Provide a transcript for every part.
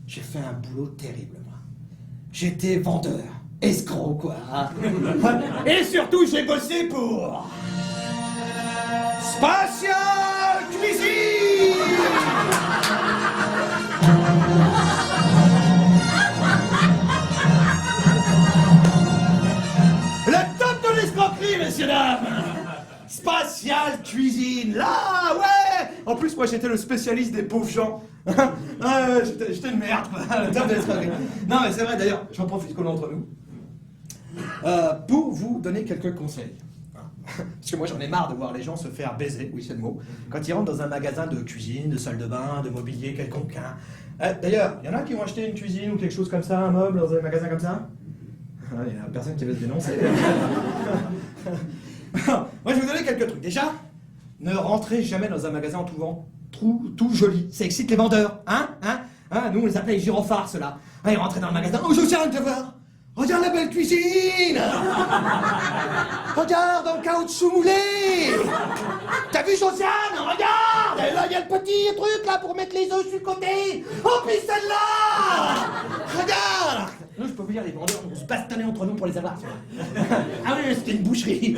J'ai fait un boulot terrible, moi. J'étais vendeur, escroc, quoi. Et surtout, j'ai bossé pour... Spatial Cuisine. Le top de l'escroquerie, messieurs, dames. Spatial Cuisine, là, ouais. En plus, moi, j'étais le spécialiste des pauvres gens. J'étais une merde, quoi. Le top de l'escroquerie. Non, mais c'est vrai, d'ailleurs, j'en profite qu'on est entre nous. Pour vous donner quelques conseils. Parce que moi j'en ai marre de voir les gens se faire baiser, oui c'est le mot, quand ils rentrent dans un magasin de cuisine, de salle de bain, de mobilier quelconque. D'ailleurs, il y en a qui vont acheter une cuisine ou quelque chose comme ça, un meuble dans un magasin comme ça? Il n'y a personne qui veut se dénoncer. Moi je vais vous donner quelques trucs. Déjà, ne rentrez jamais dans un magasin en tout joli. Ça excite les vendeurs. Nous on les appelait les gyrophares ceux-là. Ils rentraient dans le magasin. Oh Josiane, tu voir. Regarde la belle cuisine. Regarde dans le caoutchouc moulé. T'as vu Josiane? Regarde. Et là il y a le petit truc là pour mettre les œufs sur le côté. Oh puis celle-là. Regarde. Nous je peux vous dire, les vendeurs on se bastonner entre nous pour les avoir. Ah oui, c'était une boucherie.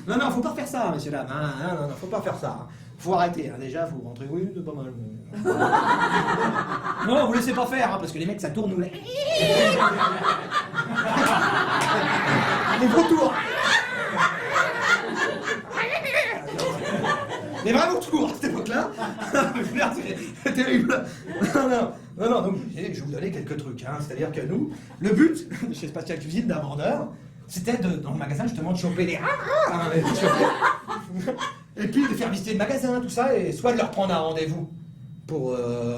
Non, faut pas faire ça, messieurs dames. Non, faut pas faire ça. Faut arrêter, déjà, faut rentrer. Oui, c'est pas mal. Non, vous laissez pas faire, parce que les mecs, ça tourne, nous. Les vautours. Les vrais vautours, à cette époque-là. C'est terrible. Non, donc, je vais vous donner quelques trucs. C'est-à-dire que nous, le but, chez Spatial Cuisine, d'un vendeur, c'était dans le magasin, justement, de choper les... Et puis de faire visiter le magasin, tout ça, et soit de leur prendre un rendez-vous pour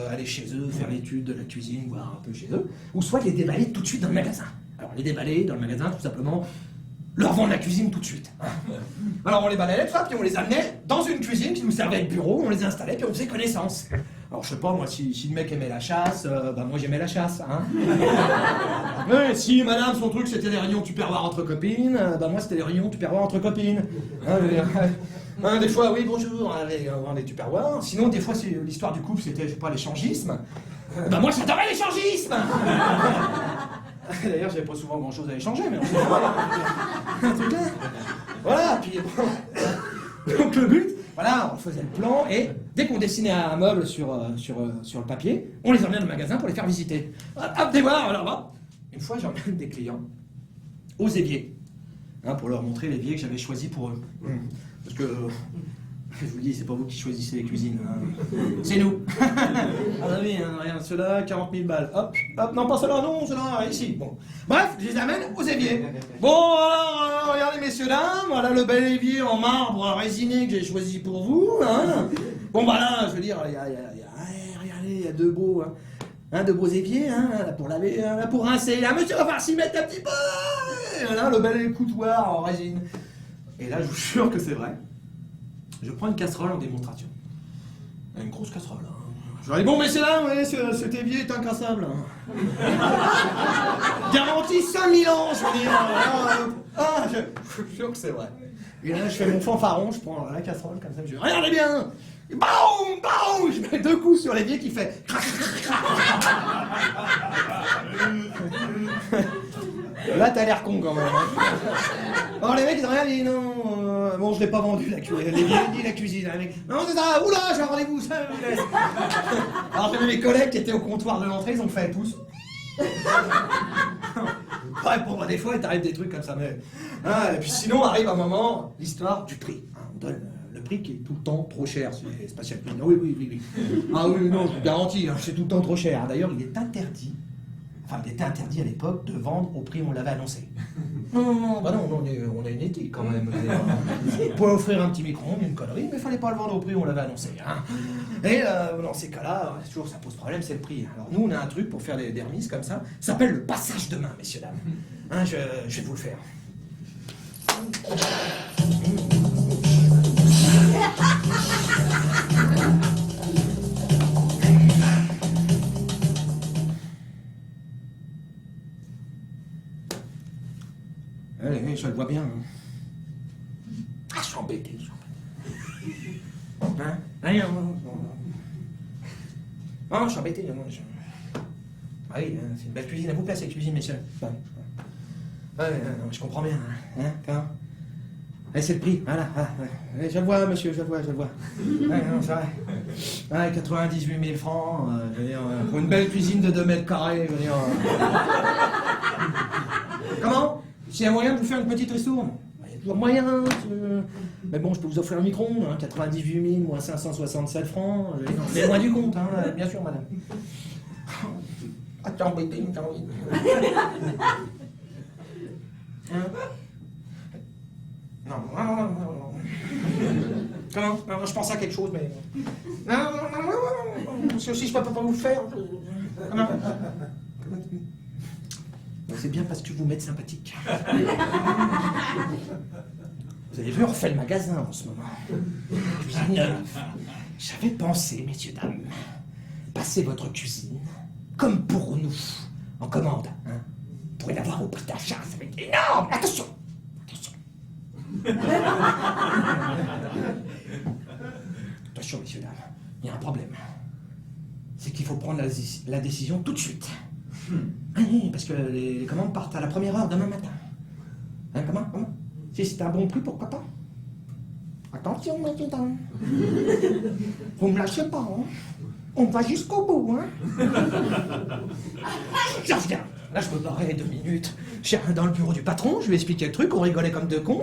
aller chez eux, faire l'étude de la cuisine, voir un peu chez eux, ou soit de les déballer tout de suite dans le magasin. Alors les déballer dans le magasin, tout simplement, leur vendre la cuisine tout de suite. Alors on les balayait, puis on les amenait dans une cuisine qui nous servait de bureau, on les installait, puis on faisait connaissance. Alors je sais pas, moi, si le mec aimait la chasse, moi j'aimais la chasse, Mais si madame, son truc c'était les réunions tupperware entre copines, moi c'était les réunions tupperware entre copines. Des fois, oui, bonjour, on avait des tupperware. Sinon, des fois, l'histoire du couple, c'était, je sais pas, l'échangisme. Moi, j'adorais l'échangisme. D'ailleurs, j'avais pas souvent grand-chose à échanger, mais on sait pas. Un truc là. Voilà, puis donc le but, voilà, on faisait le plan, et dès qu'on dessinait un meuble sur le papier, on les emmenait dans le magasin pour les faire visiter. Hop, des voir, alors, une fois, j'emmène des clients aux éviers, pour leur montrer l'évier que j'avais choisi pour eux. Parce que, je vous dis, c'est pas vous qui choisissez les cuisines, c'est nous. Oui, regarde, ceux-là, 40 000 balles. Hop, non, pas ceux-là, non, ceux-là, ici. Bon. Bref, je les amène aux éviers. Bon, alors, regardez, messieurs, dames, voilà le bel évier en marbre résiné que j'ai choisi pour vous. Bon, là, je veux dire, regardez, il y a deux beaux éviers, là, pour laver, là, pour rincer. Là, monsieur va falloir s'y mettre un petit peu. Là, le bel écoutoir en résine. Et là, je vous jure que c'est vrai. Je prends une casserole en démonstration. Une grosse casserole. Je leur dis, bon, messieurs, là, ouais, cet évier est incassable. Garantie 5000 ans, je veux dire. Je vous jure que c'est vrai. Et là, je fais mon fanfaron, je prends la casserole comme ça, je dis, regardez bien. Et boum, boum, je mets 2 coups sur l'évier qui fait... Là, t'as l'air con quand même. Alors les mecs, ils regardent, ils disent non, bon, je l'ai pas vendu la cuisine, ni la cuisine. Les mecs, non, c'est ça, oula, j'ai un rendez-vous, ça me laisse. Alors j'avais mes collègues qui étaient au comptoir de l'entrée, ils ont fait pouce. Ouais, bon, des fois, il t'arrive des trucs comme ça, mais... et puis sinon, arrive un moment, l'histoire du prix. On donne le prix qui est tout le temps trop cher sur les Spatial Cuisine. Oui. Ah oui, non, je vous garantis, c'est tout le temps trop cher. D'ailleurs, il est interdit. Enfin, il était interdit à l'époque de vendre au prix où on l'avait annoncé. Non, on a une éthique quand même. On pouvait offrir un petit micro-ondes, une connerie, mais il fallait pas le vendre au prix où on l'avait annoncé. Et dans ces cas-là, toujours ça pose problème, c'est le prix. Alors nous, on a un truc pour faire des remises comme ça, ça s'appelle le passage de main, messieurs, dames. Je vais vous le faire. Allez, je le vois bien. Je suis embêté. Non, je suis embêté. Non, Ah oui, c'est une belle cuisine. Elle vous plaît, cette cuisine, messieurs? Ouais, non, je comprends bien. Hein, c'est le prix, voilà. Ouais, je le vois, monsieur, je le vois. Ouais, non, c'est vrai. Ouais, 98 000 francs, je veux dire, pour une belle cuisine de 2 mètres carrés, je veux dire. Comment? S'il y a moyen de vous faire une petite ristourne? Il y a toujours moyen. Mais bon, je peux vous offrir un micro-ondes, 98 000 moins 567 francs. Je veux dire, c'est loin du compte, bien sûr, madame. Ah, t'es embêté, t'as envie. Non. Comment? Non, je pense à quelque chose, mais... Non, parce que si je peux pas vous le faire... Comment? C'est bien parce que vous m'êtes sympathique. Vous avez vu, on refait le magasin en ce moment. Cuisine. J'avais pensé, messieurs, dames, passer votre cuisine comme pour nous, en commande. Vous pourrez l'avoir au prix d'achat, ça va être énorme. Attention. Attention, messieurs, dames, il y a un problème. C'est qu'il faut prendre la décision tout de suite. Oui, parce que les commandes partent à la première heure demain matin. Comment? Si c'est un bon prix, pourquoi pas? Attention, messieurs, dames. Vous me lâchez pas, On va jusqu'au bout, Je reviens. Là, je me barrais 2 minutes. Je suis dans le bureau du patron, je lui expliquais le truc, on rigolait comme 2 cons.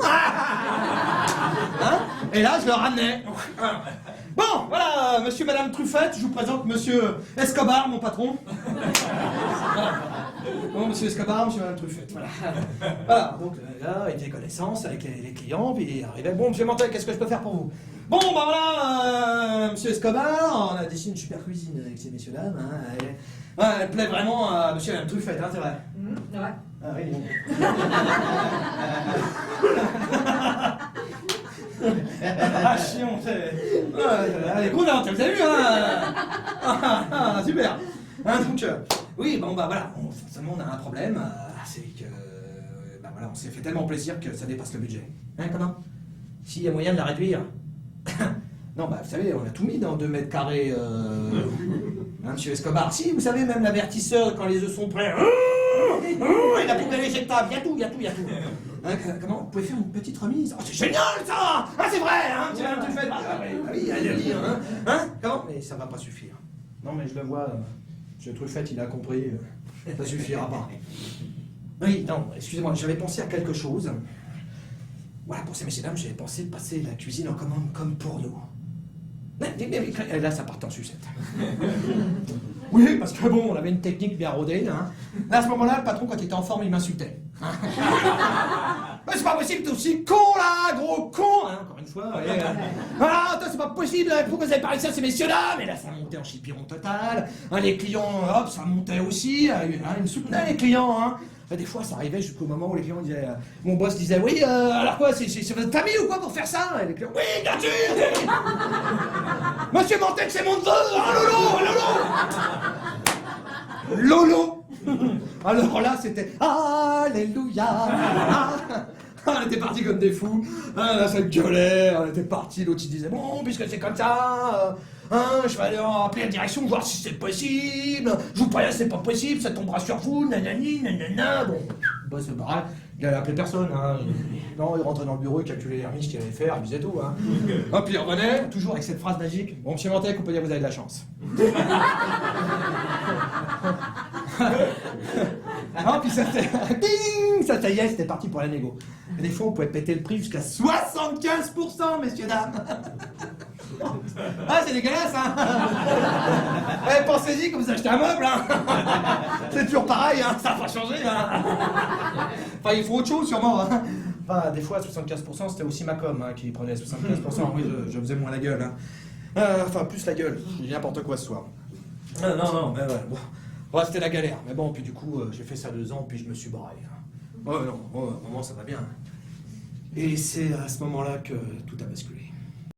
Et là, je le ramenais. Bon, voilà, monsieur, madame Truffette, je vous présente monsieur Escobar, mon patron. Bon, monsieur Escobar, monsieur, madame Truffette, voilà. Donc là, il faisait connaissance avec les clients, puis il arrivait. Bon, monsieur Mantel, qu'est-ce que je peux faire pour vous? Bon, bah voilà, monsieur Escobar, on a dessiné une super cuisine avec ces messieurs-dames. Elle plaît vraiment à monsieur et madame Truffette, c'est vrai. Ouais. Ah oui. Chiant, elle est contente, vous avez vu, super. Donc, oui, bon, bah voilà, forcément, on a un problème, c'est que, bah voilà, on s'est fait tellement plaisir que ça dépasse le budget. Comment? S'il y a moyen de la réduire? Non, bah, vous savez, on a tout mis dans 2 mètres carrés, monsieur Escobar. Si, vous savez, même l'avertisseur, quand les œufs sont prêts, et la poubelle éjectable, il y a tout. Comment? Vous pouvez faire une petite remise? Oh, c'est génial, ça! C'est vrai, tu l'as fait. Oui, allez, Comment? Mais ça va pas suffire. Non, mais je le vois, monsieur Truffette, il a compris, ça suffira pas. Oui, non, excusez-moi, j'avais pensé à quelque chose. Voilà, pour ces messieurs dames, j'avais pensé de passer la cuisine en commande comme pour nous. Et là, ça part en sucette. Oui, parce que bon, on avait une technique bien rodée. Là, à ce moment-là, le patron, quand il était en forme, il m'insultait. Mais c'est pas possible, t'es aussi con, là, gros con, encore une fois. Voilà, c'est pas possible, pourquoi vous avez parlé de ça, ces messieurs-là? Mais là, ça montait en chipiron total. Les clients, hop, ça montait aussi. Ils me soutenaient, les clients. Des fois, ça arrivait jusqu'au moment où les clients disaient... mon boss disait, oui, alors quoi, c'est votre famille ou quoi pour faire ça? Et les clients, oui, bien sûr. Monsieur Mantel, c'est mon neveu. Lolo. Alors là, c'était Alléluia. On était partis comme des fous. Là, ça gueulait. On était partis. L'autre, il disait, bon, puisque c'est comme ça... je vais aller appeler la direction, voir si c'est possible. Je vous préviens, c'est pas possible, ça tombera sur vous, nanani, nanana. Bon, bah c'est pareil, il allait appeler personne. Non, il rentrait dans le bureau, il calculait les remises qu'il allait faire, il disait tout. Puis il revenait, toujours avec cette phrase magique. Bon, monsieur Mantel, on peut dire que vous avez de la chance. Puis ça, ding, ça y est, c'était parti pour la négo. Et des fois, on pouvait péter le prix jusqu'à 75%, messieurs, dames. C'est dégueulasse, pensez-y comme vous achetez un meuble, C'est toujours pareil, ça n'a pas changé, Enfin, il faut autre chose, sûrement, des fois, 75%, c'était aussi ma com, qui prenait 75%. Oui, je faisais moins la gueule, plus la gueule. J'ai dit n'importe quoi ce soir. Non, mais ouais, bon. Ouais, c'était la galère. Mais bon, puis du coup, j'ai fait ça 2 ans, puis je me suis barré. Au moment, ça va bien. Et c'est à ce moment-là que tout a basculé.